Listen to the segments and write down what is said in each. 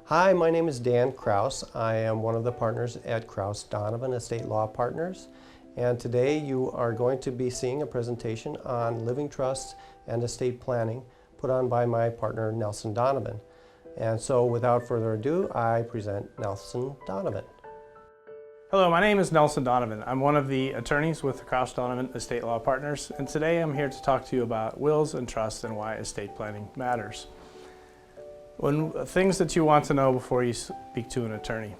Hi, my name is Dan Krause. I am one of the partners at Krause Donovan Estate Law Partners. And today you are going to be seeing a presentation on living trusts and estate planning put on by my partner Nelson Donovan. And so without further ado, I present Nelson Donovan. Hello, my name is Nelson Donovan. I'm one of the attorneys with the Krause Donovan Estate Law Partners, and today I'm here to talk to you about wills and trusts and why estate planning matters. Things that you want to know before you speak to an attorney.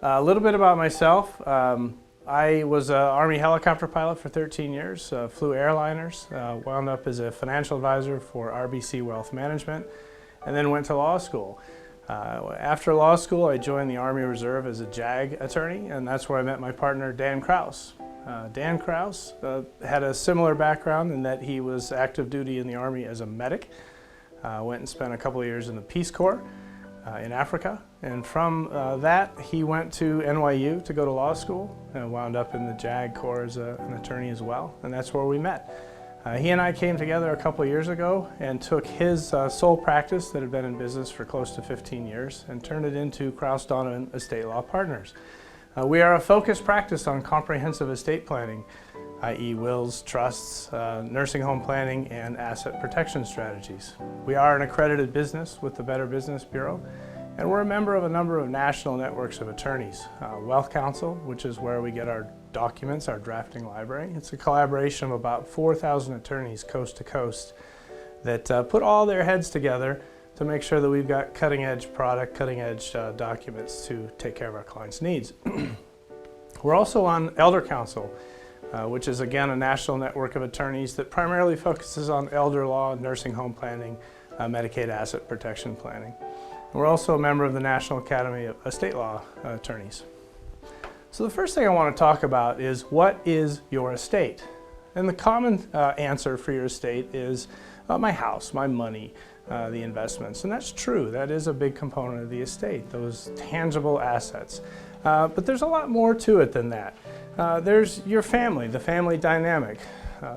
A little bit about myself. I was an Army helicopter pilot for 13 years, flew airliners, wound up as a financial advisor for RBC Wealth Management, and then went to law school. After law school, I joined the Army Reserve as a JAG attorney, and that's where I met my partner, Dan Krause. Dan Krause had a similar background in that he was active duty in the Army as a medic. Went and spent a couple of years in the Peace Corps in Africa, and from that he went to NYU to go to law school and wound up in the JAG Corps as an attorney as well, and that's where we met. He and I came together a couple of years ago and took his sole practice that had been in business for close to 15 years and turned it into Krause Donovan Estate Law Partners. We are a focused practice on comprehensive estate planning, i.e. wills, trusts, nursing home planning, and asset protection strategies. We are an accredited business with the Better Business Bureau, and we're a member of a number of national networks of attorneys. Wealth Council, which is where we get our documents, our drafting library. It's a collaboration of about 4,000 attorneys coast to coast that put all their heads together to make sure that we've got cutting-edge product, cutting-edge documents to take care of our clients' needs. We're also on Elder Council, which is again a national network of attorneys that primarily focuses on elder law, nursing home planning, Medicaid asset protection planning. And we're also a member of the National Academy of Estate Law Attorneys. So the first thing I want to talk about is, what is your estate? And the common answer for your estate is my house, my money, the investments. And that's true. That is a big component of the estate, those tangible assets. But there's a lot more to it than that. There's your family, the family dynamic,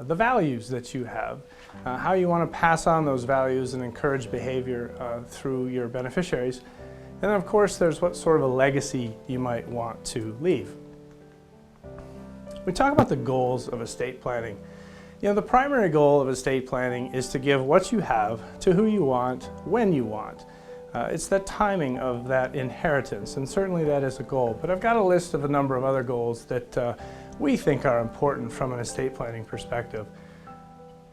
the values that you have, how you want to pass on those values and encourage behavior through your beneficiaries. And then of course there's what sort of a legacy you might want to leave. We talk about the goals of estate planning. You know, the primary goal of estate planning is to give what you have to who you want, when you want. It's that timing of that inheritance, and certainly that is a goal. But I've got a list of a number of other goals that we think are important from an estate planning perspective.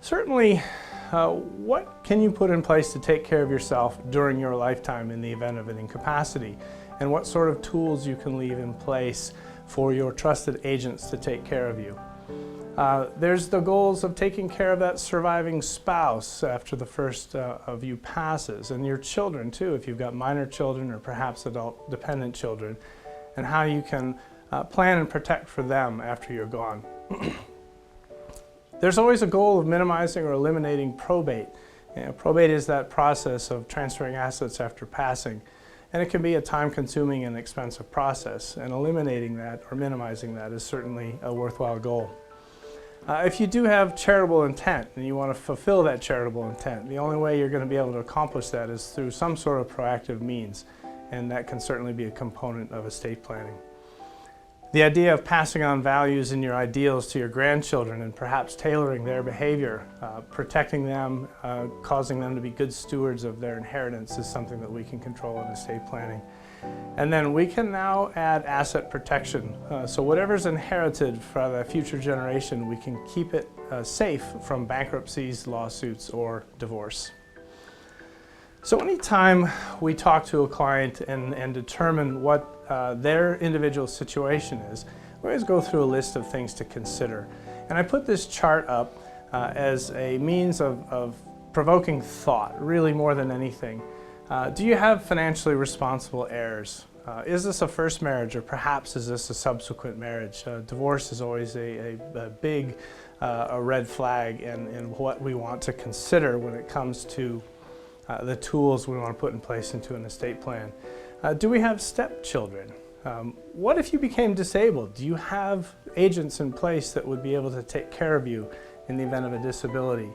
Certainly, what can you put in place to take care of yourself during your lifetime in the event of an incapacity? And what sort of tools you can leave in place for your trusted agents to take care of you? There's the goals of taking care of that surviving spouse after the first of you passes, and your children too, if you've got minor children or perhaps adult dependent children, and how you can plan and protect for them after you're gone. There's always a goal of minimizing or eliminating probate. You know, probate is that process of transferring assets after passing, and it can be a time-consuming and expensive process, and eliminating that or minimizing that is certainly a worthwhile goal. If you do have charitable intent and you want to fulfill that charitable intent, the only way you're going to be able to accomplish that is through some sort of proactive means, and that can certainly be a component of estate planning. The idea of passing on values and your ideals to your grandchildren and perhaps tailoring their behavior, protecting them, causing them to be good stewards of their inheritance is something that we can control in estate planning. And then we can now add asset protection. So whatever's inherited for the future generation, we can keep it safe from bankruptcies, lawsuits, or divorce. So anytime we talk to a client and determine what their individual situation is, we always go through a list of things to consider. And I put this chart up as a means of provoking thought, really more than anything. Do you have financially responsible heirs? Is this a first marriage, or perhaps is this a subsequent marriage? Divorce is always a big red flag in what we want to consider when it comes to the tools we want to put in place into an estate plan. Do we have stepchildren? What if you became disabled? Do you have agents in place that would be able to take care of you in the event of a disability?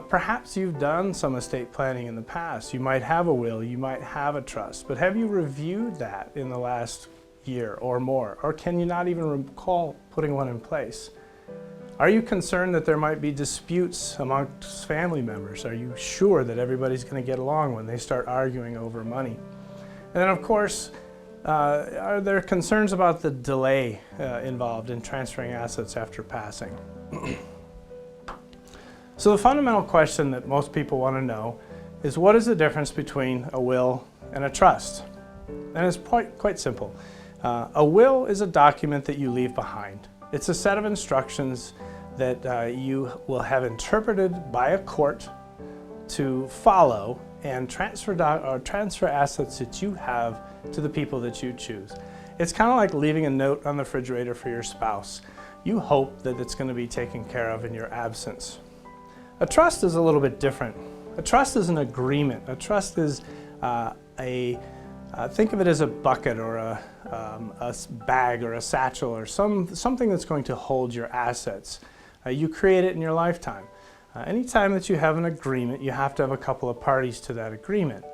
Perhaps you've done some estate planning in the past. You might have a will, you might have a trust, but have you reviewed that in the last year or more? Or can you not even recall putting one in place? Are you concerned that there might be disputes amongst family members? Are you sure that everybody's going to get along when they start arguing over money? And then, of course, are there concerns about the delay involved in transferring assets after passing? So the fundamental question that most people want to know is, what is the difference between a will and a trust? And it's quite simple. A will is a document that you leave behind. It's a set of instructions that you will have interpreted by a court to follow and transfer assets that you have to the people that you choose. It's kind of like leaving a note on the refrigerator for your spouse. You hope that it's going to be taken care of in your absence. A trust is a little bit different. A trust is an agreement. A trust is think of it as a bucket or a bag or a satchel or something that's going to hold your assets. You create it in your lifetime. Anytime that you have an agreement, you have to have a couple of parties to that agreement.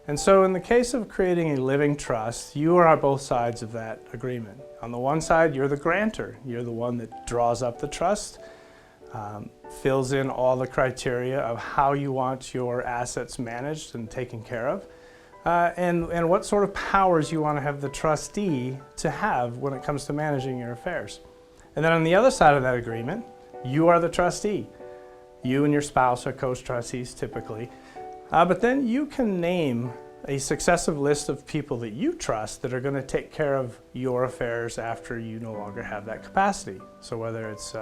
And so in the case of creating a living trust, you are on both sides of that agreement. On the one side, you're the grantor. You're the one that draws up the trust, fills in all the criteria of how you want your assets managed and taken care of, and what sort of powers you want to have the trustee to have when it comes to managing your affairs. And then on the other side of that agreement, you are the trustee. You and your spouse are co-trustees typically, but then you can name a successive list of people that you trust that are going to take care of your affairs after you no longer have that capacity. So whether it's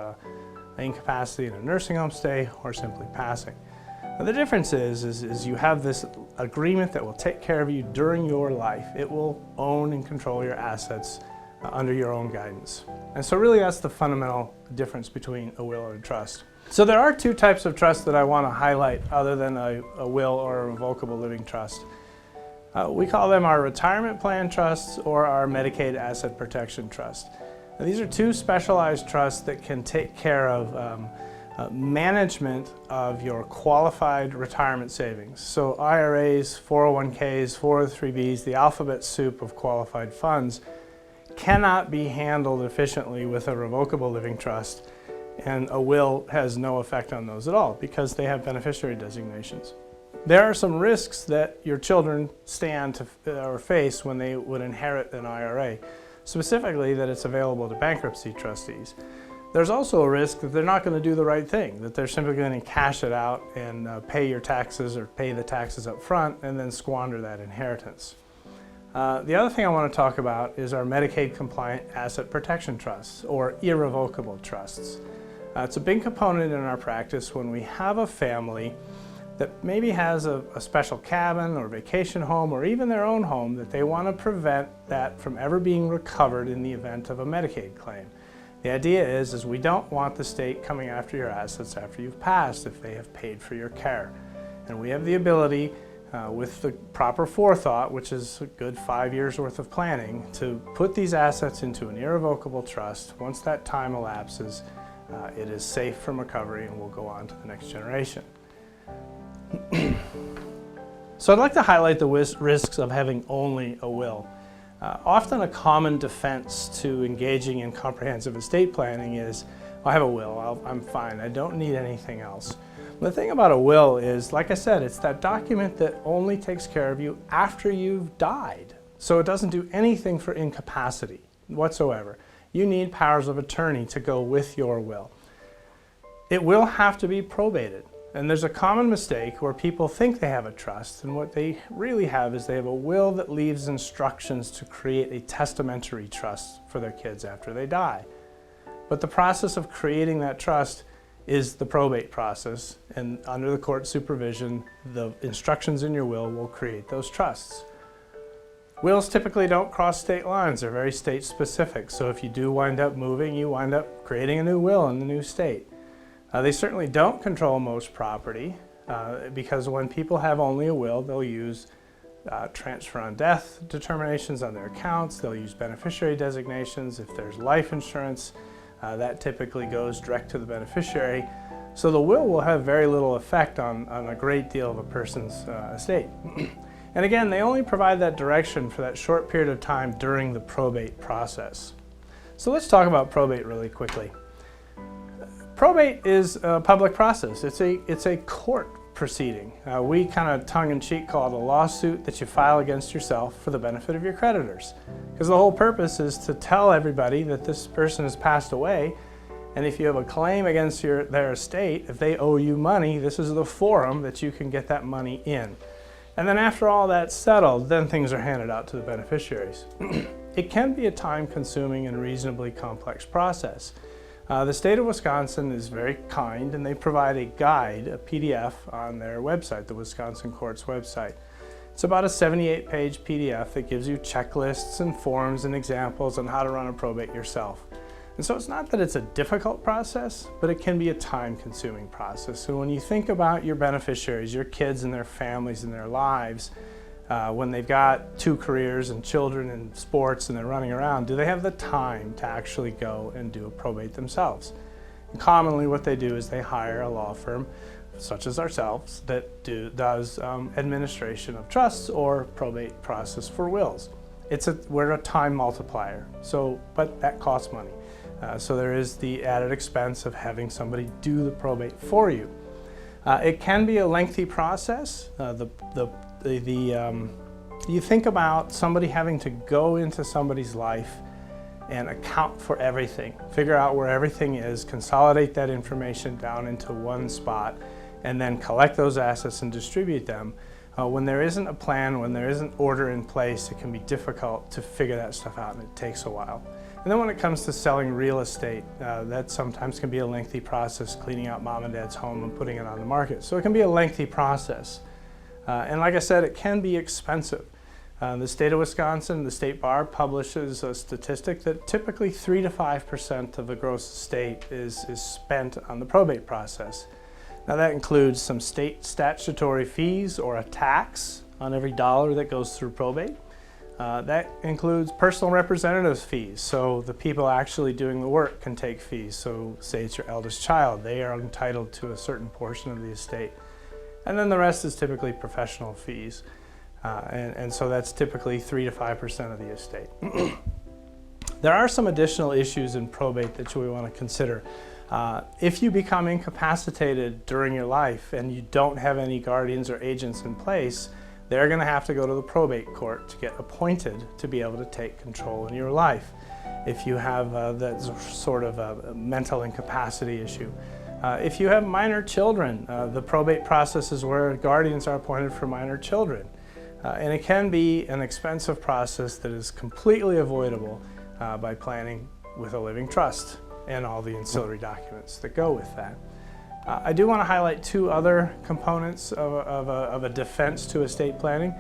incapacity in a nursing home stay or simply passing. Now the difference is you have this agreement that will take care of you during your life. It will own and control your assets under your own guidance. And so really that's the fundamental difference between a will and a trust. So there are two types of trust that I want to highlight other than a will or a revocable living trust. We call them our retirement plan trusts or our Medicaid asset protection trust. Now, these are two specialized trusts that can take care of management of your qualified retirement savings. So IRAs, 401ks, 403bs, the alphabet soup of qualified funds cannot be handled efficiently with a revocable living trust, and a will has no effect on those at all because they have beneficiary designations. There are some risks that your children stand to or face when they would inherit an IRA, specifically that it's available to bankruptcy trustees. There's also a risk that they're not going to do the right thing, that they're simply going to cash it out and pay your taxes or pay the taxes up front and then squander that inheritance. The other thing I want to talk about is our Medicaid compliant asset protection trusts or irrevocable trusts. It's a big component in our practice when we have a family that maybe has a special cabin or vacation home or even their own home that they want to prevent that from ever being recovered in the event of a Medicaid claim. The idea is we don't want the state coming after your assets after you've passed if they have paid for your care. And we have the ability with the proper forethought, which is a good 5 years worth of planning, to put these assets into an irrevocable trust. Once that time elapses, it is safe from recovery and will go on to the next generation. So I'd like to highlight the risks of having only a will. Often a common defense to engaging in comprehensive estate planning is, I have a will, I'm fine, I don't need anything else. The thing about a will is, like I said, it's that document that only takes care of you after you've died. So it doesn't do anything for incapacity whatsoever. You need powers of attorney to go with your will. It will have to be probated. And there's a common mistake where people think they have a trust, and what they really have is they have a will that leaves instructions to create a testamentary trust for their kids after they die. But the process of creating that trust is the probate process, and under the court supervision, the instructions in your will create those trusts. Wills typically don't cross state lines. They're very state specific. So if you do wind up moving, you wind up creating a new will in the new state. They certainly don't control most property because when people have only a will, they'll use transfer on death determinations on their accounts. They'll use beneficiary designations. If there's life insurance, that typically goes direct to the beneficiary. So the will have very little effect on a great deal of a person's estate. And again, they only provide that direction for that short period of time during the probate process. So let's talk about probate really quickly. Probate is a public process. It's a court proceeding. We kind of tongue-in-cheek call it a lawsuit that you file against yourself for the benefit of your creditors. Because the whole purpose is to tell everybody that this person has passed away, and if you have a claim against their estate, if they owe you money, this is the forum that you can get that money in. And then after all that's settled, then things are handed out to the beneficiaries. It can be a time-consuming and reasonably complex process. The state of Wisconsin is very kind, and they provide a guide, a PDF, on their website, the Wisconsin Court's website. It's about a 78-page PDF that gives you checklists and forms and examples on how to run a probate yourself. And so it's not that it's a difficult process, but it can be a time-consuming process. So when you think about your beneficiaries, your kids and their families and their lives, when they've got 2 careers and children and sports and they're running around, do they have the time to actually go and do a probate themselves? And commonly what they do is they hire a law firm, such as ourselves, that does administration of trusts or probate process for wills. We're a time multiplier, but that costs money. So there is the added expense of having somebody do the probate for you. It can be a lengthy process. You think about somebody having to go into somebody's life and account for everything, figure out where everything is, consolidate that information down into one spot, and then collect those assets and distribute them. When there isn't a plan, when there isn't order in place, it can be difficult to figure that stuff out, and it takes a while. And then when it comes to selling real estate, that sometimes can be a lengthy process, cleaning out mom and dad's home and putting it on the market. So it can be a lengthy process. And like I said, it can be expensive. The state of Wisconsin, the state bar, publishes a statistic that typically 3 to 5% of the gross estate is spent on the probate process. Now that includes some state statutory fees or a tax on every dollar that goes through probate. That includes personal representatives fees, so the people actually doing the work can take fees. So say it's your eldest child, they are entitled to a certain portion of the estate. And then the rest is typically professional fees. And so that's typically 3 to 5% of the estate. There are some additional issues in probate that we want to consider. If you become incapacitated during your life and you don't have any guardians or agents in place, they're going to have to go to the probate court to get appointed to be able to take control in your life. If you have that sort of a mental incapacity issue. If you have minor children, the probate process is where guardians are appointed for minor children. And it can be an expensive process that is completely avoidable by planning with a living trust and all the ancillary documents that go with that. I do want to highlight 2 other components of a defense to estate planning.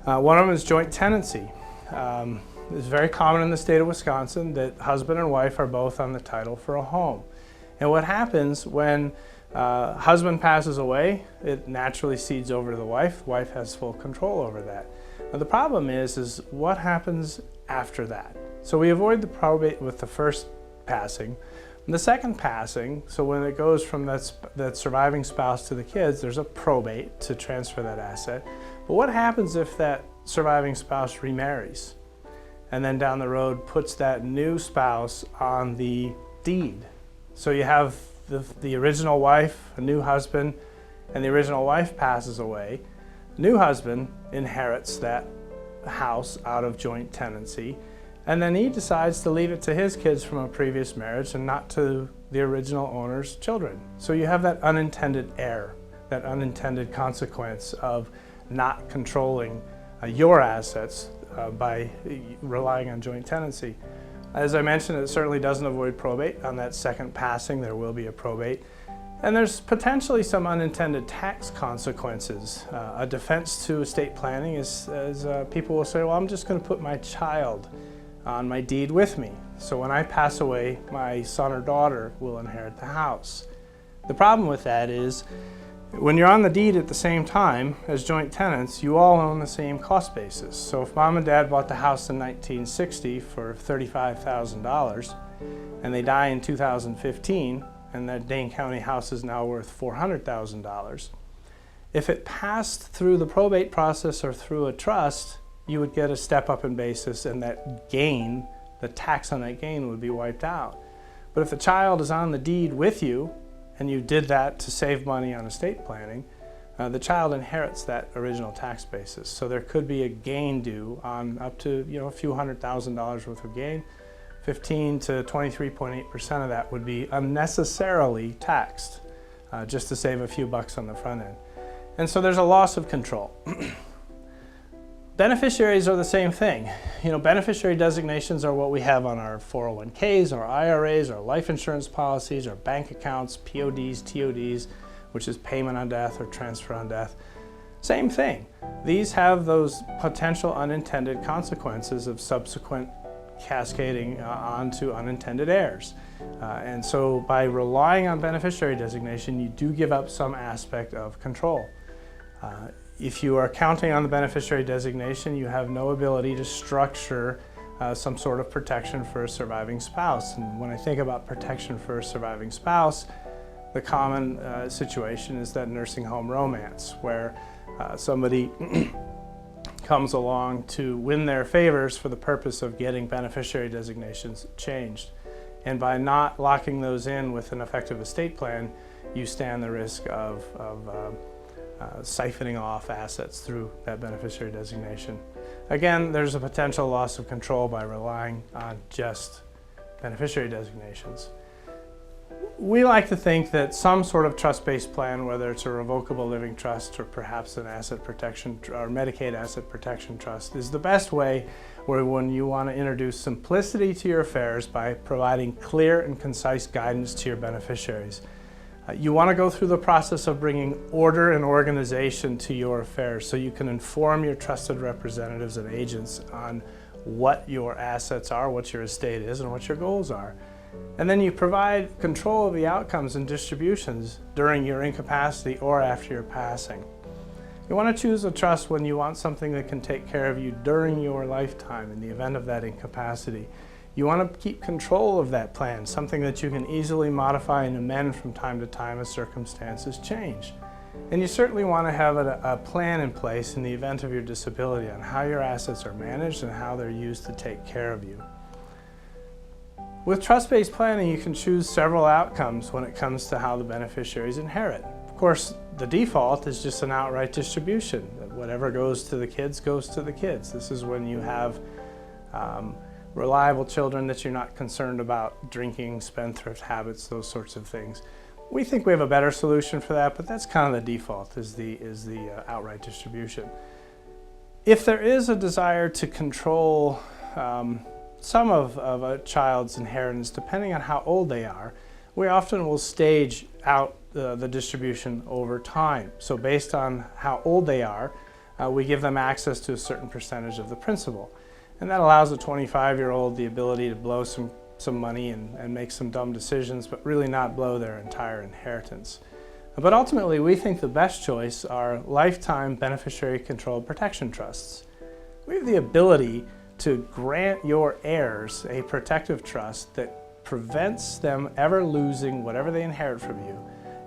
One of them is joint tenancy. It's very common in the state of Wisconsin that husband and wife are both on the title for a home. And what happens when husband passes away, it naturally cedes over to the wife. The wife has full control over that. Now the problem is what happens after that? So we avoid the probate with the first passing. The second passing, so when it goes from that surviving spouse to the kids, there's a probate to transfer that asset. But what happens if that surviving spouse remarries and then down the road puts that new spouse on the deed? So you have the original wife, a new husband, and the original wife passes away. The new husband inherits that house out of joint tenancy, and then he decides to leave it to his kids from a previous marriage and not to the original owner's children. So you have that unintended heir, that unintended consequence of not controlling your assets by relying on joint tenancy. As I mentioned, it certainly doesn't avoid probate. On that second passing, there will be a probate. And there's potentially some unintended tax consequences. A defense to estate planning is people will say, well, I'm just going to put my child on my deed with me. So when I pass away, my son or daughter will inherit the house. The problem with that is when you're on the deed at the same time as joint tenants, you all own the same cost basis. So if mom and dad bought the house in 1960 for $35,000 and they die in 2015, and that Dane County house is now worth $400,000. If it passed through the probate process or through a trust, you would get a step up in basis, and that gain, the tax on that gain, would be wiped out. But if the child is on the deed with you, and you did that to save money on estate planning, the child inherits that original tax basis. So there could be a gain due on up to a few $100,000 worth of gain. 15 to 23.8% of that would be unnecessarily taxed, just to save a few bucks on the front end. And so there's a loss of control. Beneficiaries are the same thing. Beneficiary designations are what we have on our 401ks, our IRAs, our life insurance policies, our bank accounts, PODs, TODs, which is payment on death or transfer on death. Same thing. These have those potential unintended consequences of subsequent cascading onto unintended heirs. And so by relying on beneficiary designation, you do give up some aspect of control. If you are counting on the beneficiary designation, you have no ability to structure some sort of protection for a surviving spouse. And when I think about protection for a surviving spouse, the common situation is that nursing home romance, where somebody comes along to win their favors for the purpose of getting beneficiary designations changed. And by not locking those in with an effective estate plan, you stand the risk of siphoning off assets through that beneficiary designation. Again, there's a potential loss of control by relying on just beneficiary designations. We like to think that some sort of trust-based plan, whether it's a revocable living trust or perhaps an asset protection or Medicaid asset protection trust, is the best way when you want to introduce simplicity to your affairs by providing clear and concise guidance to your beneficiaries. You want to go through the process of bringing order and organization to your affairs so you can inform your trusted representatives and agents on what your assets are, what your estate is, and what your goals are. And then you provide control of the outcomes and distributions during your incapacity or after your passing. You want to choose a trust when you want something that can take care of you during your lifetime in the event of that incapacity. You want to keep control of that plan, something that you can easily modify and amend from time to time as circumstances change. And you certainly want to have a plan in place in the event of your disability on how your assets are managed and how they're used to take care of you. With trust-based planning, you can choose several outcomes when it comes to how the beneficiaries inherit. Of course, the default is just an outright distribution. Whatever goes to the kids goes to the kids. This is when you have reliable children that you're not concerned about drinking, spendthrift habits, those sorts of things. We think we have a better solution for that, but that's kind of the default, is the outright distribution. If there is a desire to control some of a child's inheritance, depending on how old they are, we often will stage out the distribution over time. So based on how old they are, we give them access to a certain percentage of the principal. And that allows a 25-year-old the ability to blow some money and make some dumb decisions, but really not blow their entire inheritance. But ultimately, we think the best choice are lifetime beneficiary controlled protection trusts. We have the ability to grant your heirs a protective trust that prevents them ever losing whatever they inherit from you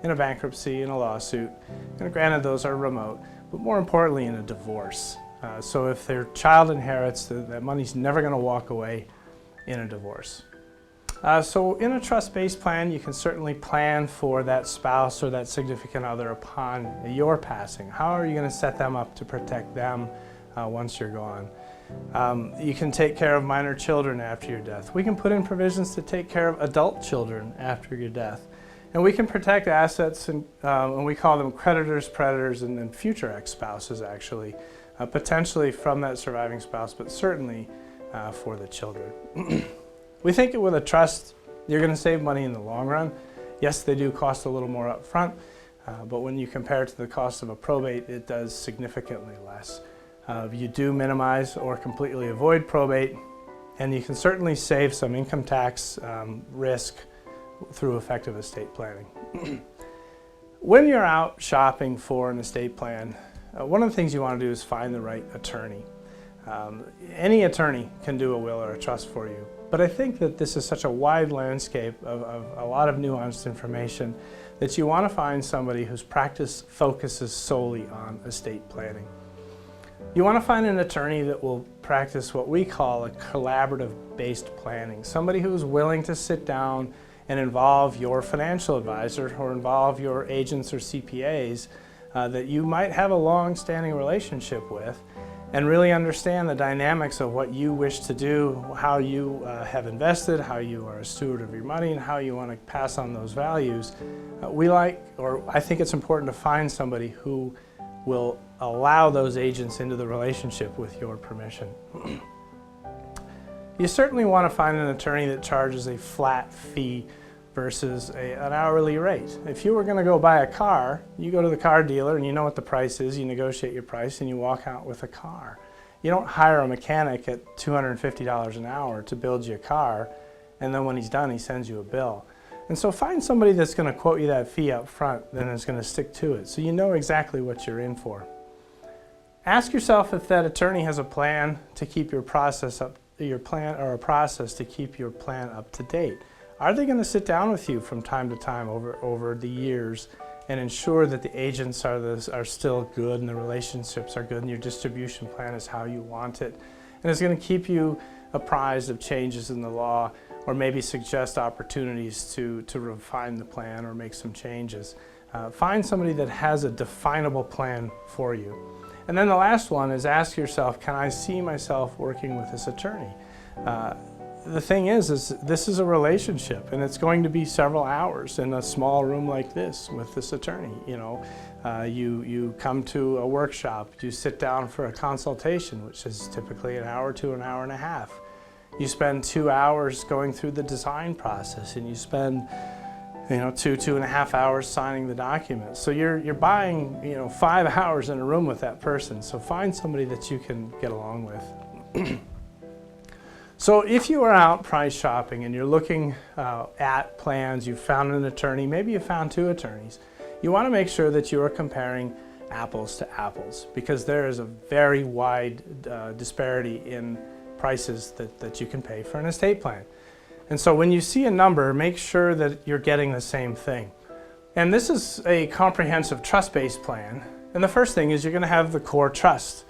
in a bankruptcy, in a lawsuit, and granted those are remote, but more importantly in a divorce. So if their child inherits, that money's never going to walk away in a divorce. So in a trust-based plan, you can certainly plan for that spouse or that significant other upon your passing. How are you going to set them up to protect them once you're gone? You can take care of minor children after your death. We can put in provisions to take care of adult children after your death. And we can protect assets, and we call them creditors, predators, and then future ex-spouses actually, potentially from that surviving spouse, but certainly for the children. We think with a trust, you're going to save money in the long run. Yes, they do cost a little more up front, but when you compare it to the cost of a probate, it does significantly less. You do minimize or completely avoid probate, and you can certainly save some income tax risk through effective estate planning. When you're out shopping for an estate plan, one of the things you want to do is find the right attorney. Any attorney can do a will or a trust for you, But I think that this is such a wide landscape of a lot of nuanced information that you want to find somebody whose practice focuses solely on estate planning. You want to find an attorney that will practice what we call a collaborative-based planning, somebody who is willing to sit down and involve your financial advisor or involve your agents or CPAs that you might have a long-standing relationship with, and really understand the dynamics of what you wish to do, how you have invested, how you are a steward of your money, and how you want to pass on those values. I think it's important to find somebody who will allow those agents into the relationship with your permission. You certainly want to find an attorney that charges a flat fee versus an hourly rate. If you were going to go buy a car, you go to the car dealer and you know what the price is, you negotiate your price, and you walk out with a car. You don't hire a mechanic at $250 an hour to build you a car, and then when he's done, he sends you a bill. And so find somebody that's going to quote you that fee up front and is going to stick to it, so you know exactly what you're in for. Ask yourself if that attorney has a plan to keep your process up, a process to keep your plan up to date. Are they going to sit down with you from time to time over the years and ensure that the agents are still good and the relationships are good and your distribution plan is how you want it? And it's going to keep you apprised of changes in the law, or maybe suggest opportunities to refine the plan or make some changes. Find somebody that has a definable plan for you. And then the last one is ask yourself, can I see myself working with this attorney? The thing is this is a relationship, and it's going to be several hours in a small room like this with this attorney. You come to a workshop, you sit down for a consultation, which is typically an hour to an hour and a half. You spend 2 hours going through the design process, and you spend 2.5 hours signing the documents. So you're buying 5 hours in a room with that person. So find somebody that you can get along with. So if you are out price shopping and you're looking at plans, you've found an attorney, maybe you found 2 attorneys, you want to make sure that you are comparing apples to apples, because there is a very wide disparity in prices that you can pay for an estate plan. And so when you see a number, make sure that you're getting the same thing. And this is a comprehensive trust-based plan. And the first thing is you're going to have the core trust.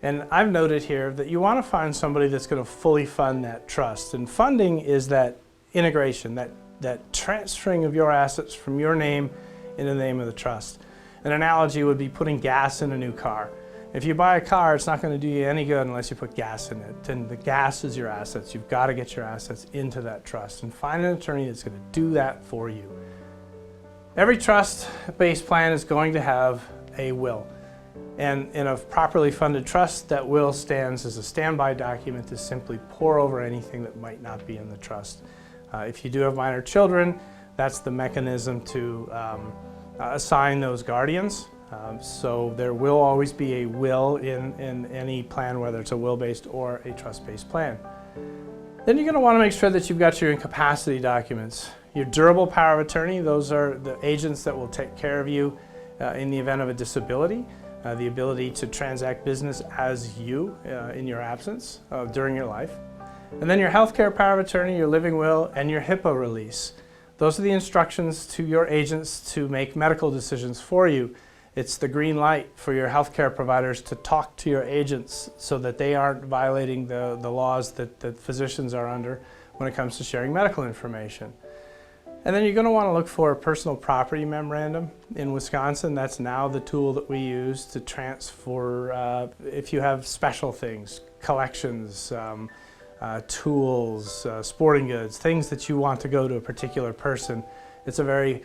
And I've noted here that you want to find somebody that's going to fully fund that trust. And funding is that integration, that transferring of your assets from your name into the name of the trust. An analogy would be putting gas in a new car. If you buy a car, it's not going to do you any good unless you put gas in it. And the gas is your assets. You've got to get your assets into that trust and find an attorney that's going to do that for you. Every trust-based plan is going to have a will. And in a properly funded trust, that will stands as a standby document to simply pour over anything that might not be in the trust. If you do have minor children, that's the mechanism to assign those guardians. So there will always be a will in any plan, whether it's a will-based or a trust-based plan. Then you're going to want to make sure that you've got your incapacity documents. Your durable power of attorney, those are the agents that will take care of you in the event of a disability. The ability to transact business as you in your absence during your life. And then your healthcare power of attorney, your living will, and your HIPAA release. Those are the instructions to your agents to make medical decisions for you. It's the green light for your healthcare providers to talk to your agents so that they aren't violating the laws that physicians are under when it comes to sharing medical information. And then you're going to want to look for a personal property memorandum. In Wisconsin, that's now the tool that we use to transfer, if you have special things, collections, tools, sporting goods, things that you want to go to a particular person. It's a very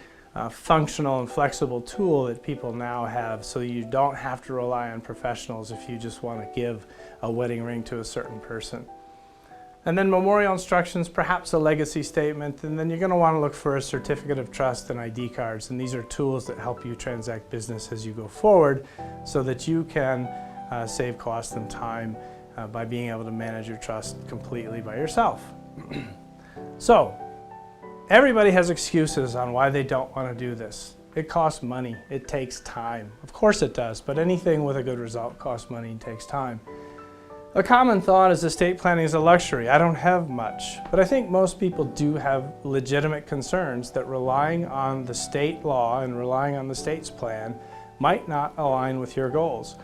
functional and flexible tool that people now have, so you don't have to rely on professionals if you just want to give a wedding ring to a certain person. And then memorial instructions, perhaps a legacy statement, and then you're going to want to look for a certificate of trust and ID cards. And these are tools that help you transact business as you go forward so that you can save cost and time by being able to manage your trust completely by yourself. So, everybody has excuses on why they don't want to do this. It costs money, it takes time. Of course it does, but anything with a good result costs money and takes time. A common thought is estate planning is a luxury. I don't have much, but I think most people do have legitimate concerns that relying on the state law and relying on the state's plan might not align with your goals.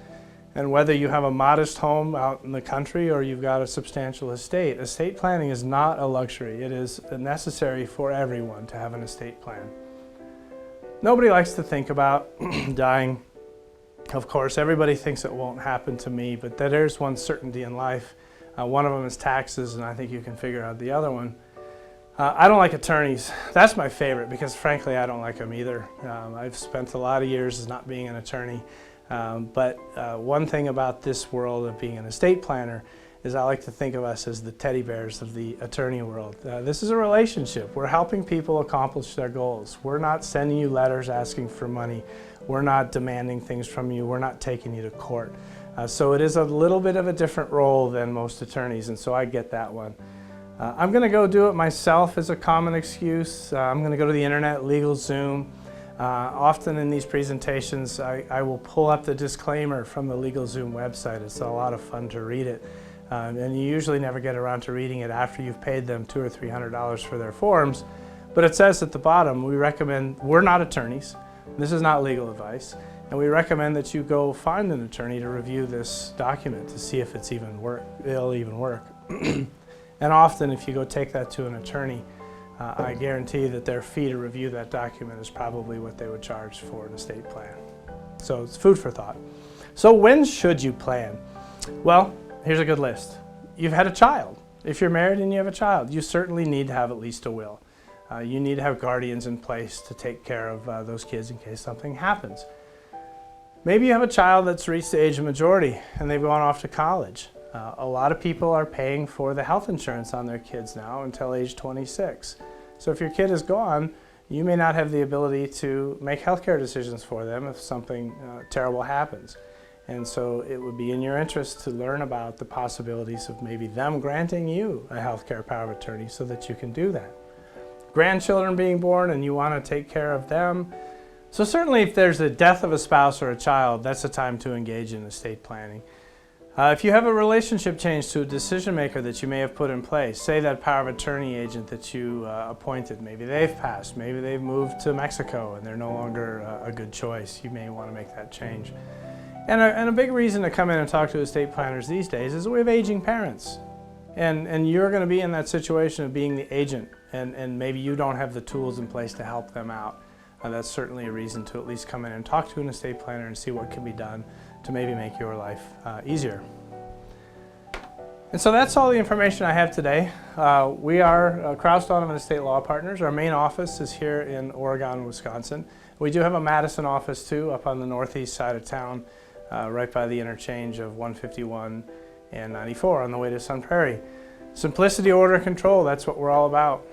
And whether you have a modest home out in the country or you've got a substantial estate planning is not a luxury. It is necessary for everyone to have an estate plan. Nobody likes to think about dying. Of course, everybody thinks it won't happen to me, but there's one certainty in life. One of them is taxes, and I think you can figure out the other one. I don't like attorneys. That's my favorite because, frankly, I don't like them either. I've spent a lot of years as not being an attorney. But one thing about this world of being an estate planner is I like to think of us as the teddy bears of the attorney world. This is a relationship. We're helping people accomplish their goals. We're not sending you letters asking for money. We're not demanding things from you. We're not taking you to court. So it is a little bit of a different role than most attorneys, and so I get that one. I'm going to go do it myself as a common excuse. I'm going to go to the internet, LegalZoom. Often in these presentations, I will pull up the disclaimer from the LegalZoom website. It's a lot of fun to read it. And you usually never get around to reading it after you've paid them $200 or $300 for their forms. But it says at the bottom, we're not attorneys. This is not legal advice. And we recommend that you go find an attorney to review this document to see if it'll even work. And often if you go take that to an attorney, I guarantee that their fee to review that document is probably what they would charge for an estate plan. So it's food for thought. So when should you plan? Well, here's a good list. You've had a child. If you're married and you have a child, you certainly need to have at least a will. You need to have guardians in place to take care of those kids in case something happens. Maybe you have a child that's reached the age of majority and they've gone off to college. A lot of people are paying for the health insurance on their kids now until age 26. So if your kid is gone, you may not have the ability to make healthcare decisions for them if something terrible happens. And so it would be in your interest to learn about the possibilities of maybe them granting you a healthcare power of attorney so that you can do that. Grandchildren being born and you want to take care of them. So certainly if there's a death of a spouse or a child, that's the time to engage in estate planning. If you have a relationship change to a decision maker that you may have put in place, say that power of attorney agent that you appointed, maybe they've passed, maybe they've moved to Mexico and they're no longer a good choice, you may want to make that change. And a big reason to come in and talk to estate planners these days is that we have aging parents. And you're going to be in that situation of being the agent, and maybe you don't have the tools in place to help them out. That's certainly a reason to at least come in and talk to an estate planner and see what can be done to maybe make your life easier. And so that's all the information I have today. We are Krause, Donovan Estate Law Partners. Our main office is here in Oregon, Wisconsin. We do have a Madison office too, up on the northeast side of town, right by the interchange of 151 and 94 on the way to Sun Prairie. Simplicity, order, control, that's what we're all about.